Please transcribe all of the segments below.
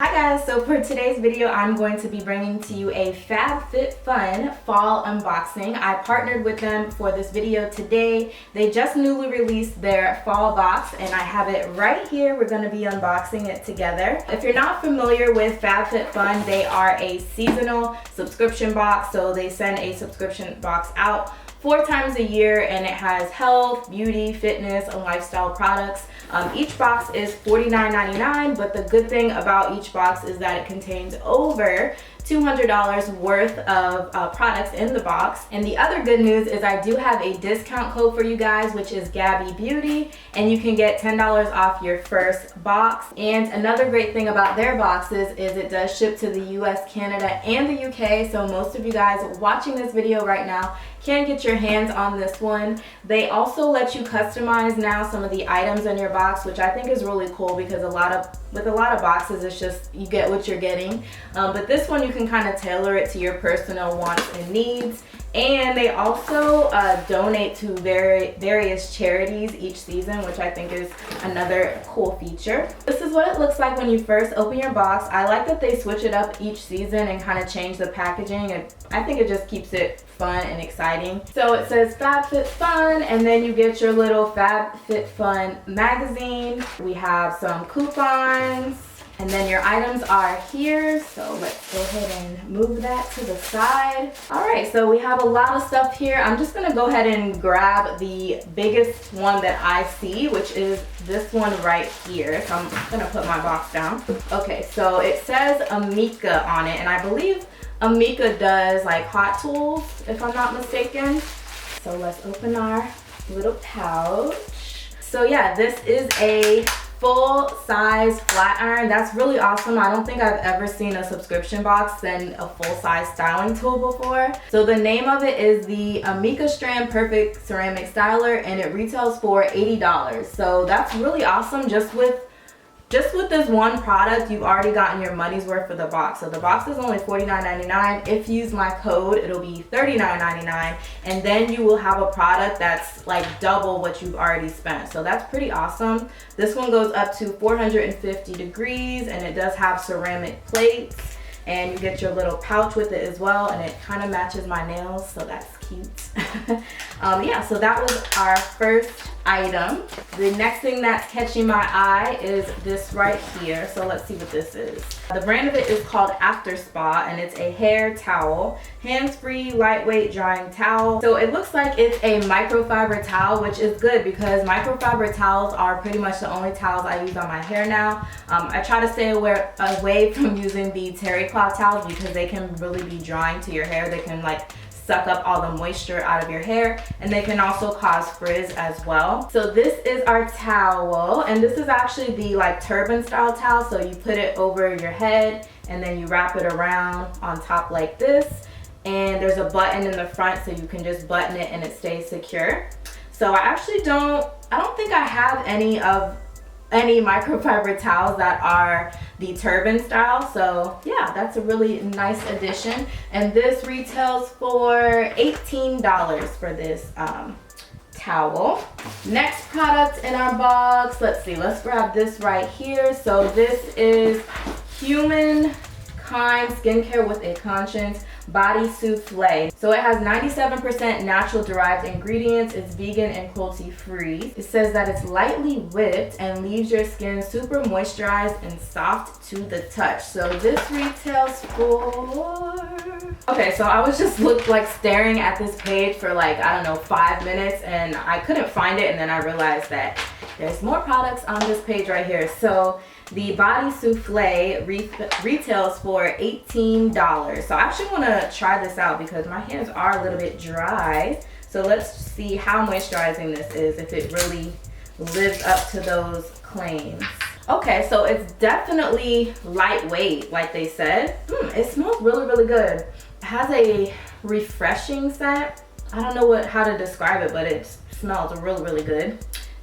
Hi guys, so for today's video I'm going to be bringing to you a Fabfitfun fall unboxing. I partnered with them for this video today. They just newly released their fall box and I have it right here. We're going to be unboxing it together. If you're not familiar with Fabfitfun, they are a seasonal subscription box, so they send a subscription box out 4 times a year and it has health, beauty, fitness, and lifestyle products. Each box is $49.99, but the good thing about each box is that it contains over $200 worth of products in the box. And the other good news is I do have a discount code for you guys, which is Gabbie Beauty, and you can get $10 off your first box. And another great thing about their boxes is it does ship to the US, Canada, and the UK, so most of you guys watching this video right now can get your hands on this one. They also let you customize now some of the items in your box, which I think is really cool because with a lot of boxes it's just you get what you're getting, but this one you can kind of tailor it to your personal wants and needs. And they also donate to various charities each season, which I think is another cool feature. This is what it looks like when you first open your box. I like that they switch it up each season and kind of change the packaging, and I think it just keeps it fun and exciting. So it says Fabfitfun, and then you get your little Fabfitfun magazine. We have some coupons. And then your items are here, so let's go ahead and move that to the side. All right, so we have a lot of stuff here. I'm just gonna go ahead and grab the biggest one that I see, which is this one right here. So I'm gonna put my box down. Okay, so it says Amika on it, and I believe Amika does like hot tools, if I'm not mistaken. So let's open our little pouch. So yeah, this is a full-size flat iron. That's really awesome. I don't think I've ever seen a subscription box send a full-size styling tool before. So the name of it is the Amika Strand Perfect Ceramic Styler, and it retails for $80. So that's really awesome. Just with this one product, you've already gotten your money's worth for the box. So the box is only $49.99. If you use my code, it'll be $39.99, and then you will have a product that's like double what you've already spent. So that's pretty awesome. This one goes up to 450 degrees, and it does have ceramic plates, and you get your little pouch with it as well, and it kind of matches my nails, so that's cute. Yeah, so that was our first item. The next thing that's catching my eye is this right here. So let's see what this is. The brand of it is called After Spa, and it's a hair towel, hands-free, lightweight drying towel. So it looks like it's a microfiber towel, which is good because microfiber towels are pretty much the only towels I use on my hair now. I try to stay away from using the terry cloth towels because they can really be drying to your hair. They can like suck up all the moisture out of your hair, and they can also cause frizz as well. So this is our towel, and this is actually the like turban style towel. So you put it over your head and then you wrap it around on top like this, and there's a button in the front so you can just button it and it stays secure. So I don't think I have any microfiber towels that are the turban style. So yeah, that's a really nice addition, and this retails for $18 for this towel. Next product in our box, let's see, let's grab this right here. So this is Humankind Skincare with a Conscience Body Souffle. So it has 97% natural derived ingredients. It's vegan and cruelty free. It says that it's lightly whipped and leaves your skin super moisturized and soft to the touch. So this retails for... Okay, so I was just staring at this page for like, I don't know, 5 minutes, and I couldn't find it, and then I realized that there's more products on this page right here. So the Body Souffle retails for $18. So I actually want to try this out because my hands are a little bit dry. So let's see how moisturizing this is, if it really lives up to those claims. Okay, so it's definitely lightweight, like they said. It smells really, really good. It has a refreshing scent. I don't know how to describe it, but it smells really, really good.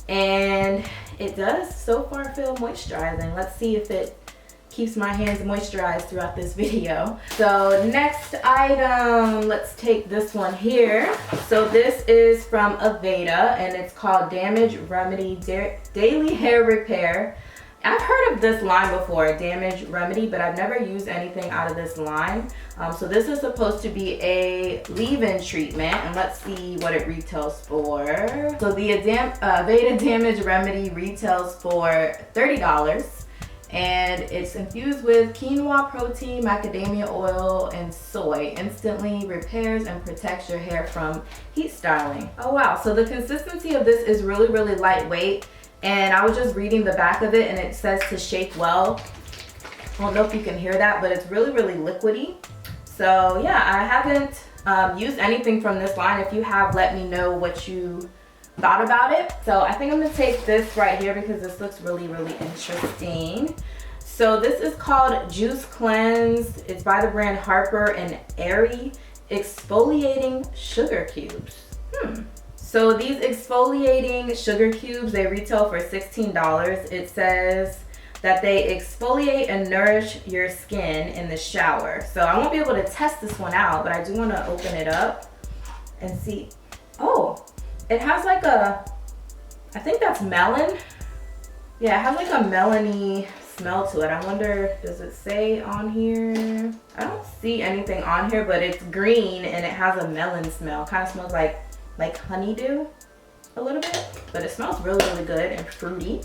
And it does so far feel moisturizing. Let's see if it keeps my hands moisturized throughout this video. So next item, let's take this one here. So this is from EBATES, and it's called Damage Remedy Daily Hair Repair. I've heard of this line before, Damage Remedy, but I've never used anything out of this line. So this is supposed to be a leave-in treatment, and let's see what it retails for. So the EBATES Damage Remedy retails for $30, and it's infused with quinoa protein, macadamia oil, and soy. Instantly repairs and protects your hair from heat styling. Oh wow, so the consistency of this is really, really lightweight. And I was just reading the back of it, and it says to shake well. I don't know if you can hear that, but it's really, really liquidy. So yeah, I haven't used anything from this line. If you have, let me know what you thought about it. So I think I'm gonna take this right here because this looks really, really interesting. So this is called Juice Cleanse. It's by the brand Harper and Airy Exfoliating Sugar Cubes. So these exfoliating sugar cubes, they retail for $16. It says that they exfoliate and nourish your skin in the shower. So I won't be able to test this one out, but I do want to open it up and see. Oh, it has like a, I think that's melon. Yeah, it has like a melony smell to it. I wonder, does it say on here? I don't see anything on here, but it's green and it has a melon smell. Kind of smells like honeydew a little bit, but it smells really, really good and fruity.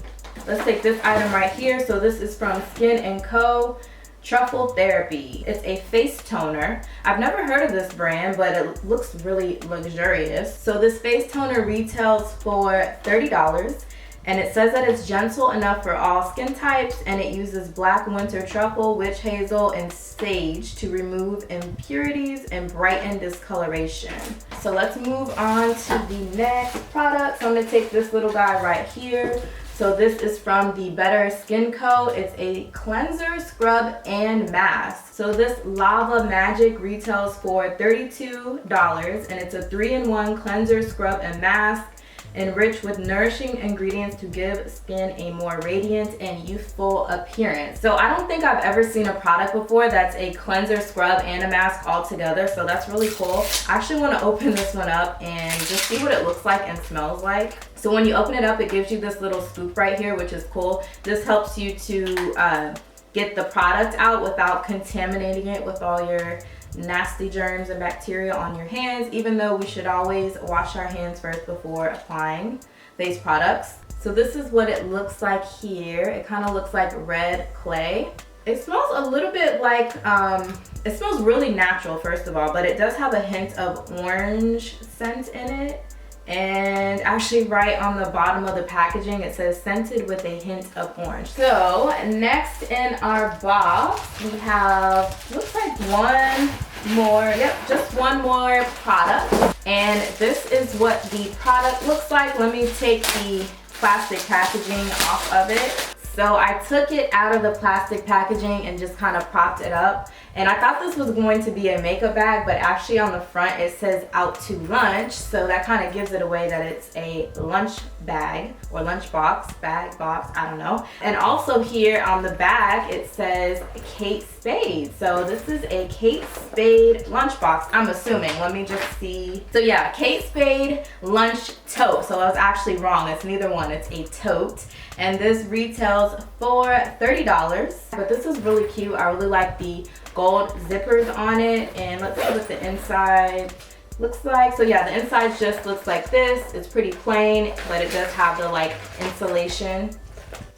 Let's take this item right here. So this is from Skin & Co. Truffle Therapy. It's a face toner. I've never heard of this brand, but it looks really luxurious. So this face toner retails for $30, and it says that it's gentle enough for all skin types, and it uses black winter truffle, witch hazel, and sage to remove impurities and brighten discoloration. So let's move on to the next product. So I'm gonna take this little guy right here. So this is from the Better Skin Co. It's a cleanser, scrub, and mask. So this Lava Magic retails for $32, and it's a 3-in-1 cleanser, scrub, and mask, enriched with nourishing ingredients to give skin a more radiant and youthful appearance. So I don't think I've ever seen a product before that's a cleanser, scrub, and a mask all together. So that's really cool. I actually want to open this one up and just see what it looks like and smells like. So when you open it up, it gives you this little scoop right here, which is cool. This helps you to get the product out without contaminating it with all your nasty germs and bacteria on your hands, even though we should always wash our hands first before applying face products. So this is what it looks like here. It kind of looks like red clay. It smells a little bit like, it smells really natural first of all, but it does have a hint of orange scent in it. And actually right on the bottom of the packaging, it says scented with a hint of orange. So next in our box, we have, looks like one more, just one more product. And this is what the product looks like. Let me take the plastic packaging off of it. So I took it out of the plastic packaging and just kind of propped it up. And I thought this was going to be a makeup bag, but actually on the front it says out to lunch. So that kind of gives it away that it's a lunch bag or lunch box, bag, box, I don't know. And also here on the back it says Kate Spade. So this is a Kate Spade lunchbox, I'm assuming. Let me just see. So yeah, Kate Spade lunch tote. So I was actually wrong. It's neither one. It's a tote. And this retails for $30. But this is really cute. I really like the gold zippers on it. And let's see what the inside looks like. So yeah, the inside just looks like this. It's pretty plain, but it does have the like insulation.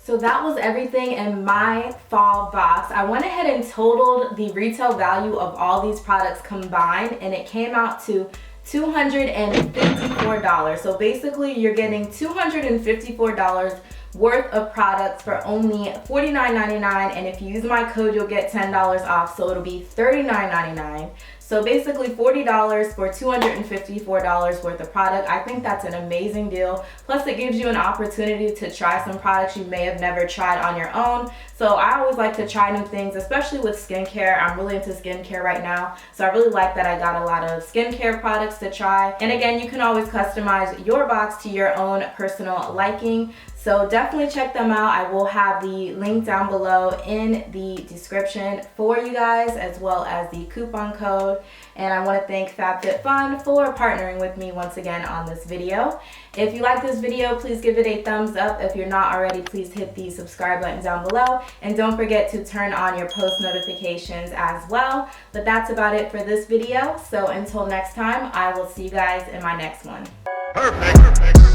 So that was everything in my fall box. I went ahead and totaled the retail value of all these products combined, and it came out to $254. So basically you're getting $254 worth of products for only $49.99, and if you use my code you'll get $10 off, so it'll be $39.99. So basically $40 for $254 worth of product. I think that's an amazing deal. Plus it gives you an opportunity to try some products you may have never tried on your own. So I always like to try new things, especially with skincare. I'm really into skincare right now. So I really like that I got a lot of skincare products to try. And again, you can always customize your box to your own personal liking. So definitely check them out. I will have the link down below in the description for you guys, as well as the coupon code. episode. And I want to thank Fabfitfun for partnering with me once again on this video. If you like this video, please give it a thumbs up. If you're not already, please hit the subscribe button down below. And don't forget to turn on your post notifications as well. But that's about it for this video. So until next time, I will see you guys in my next one. Perfect.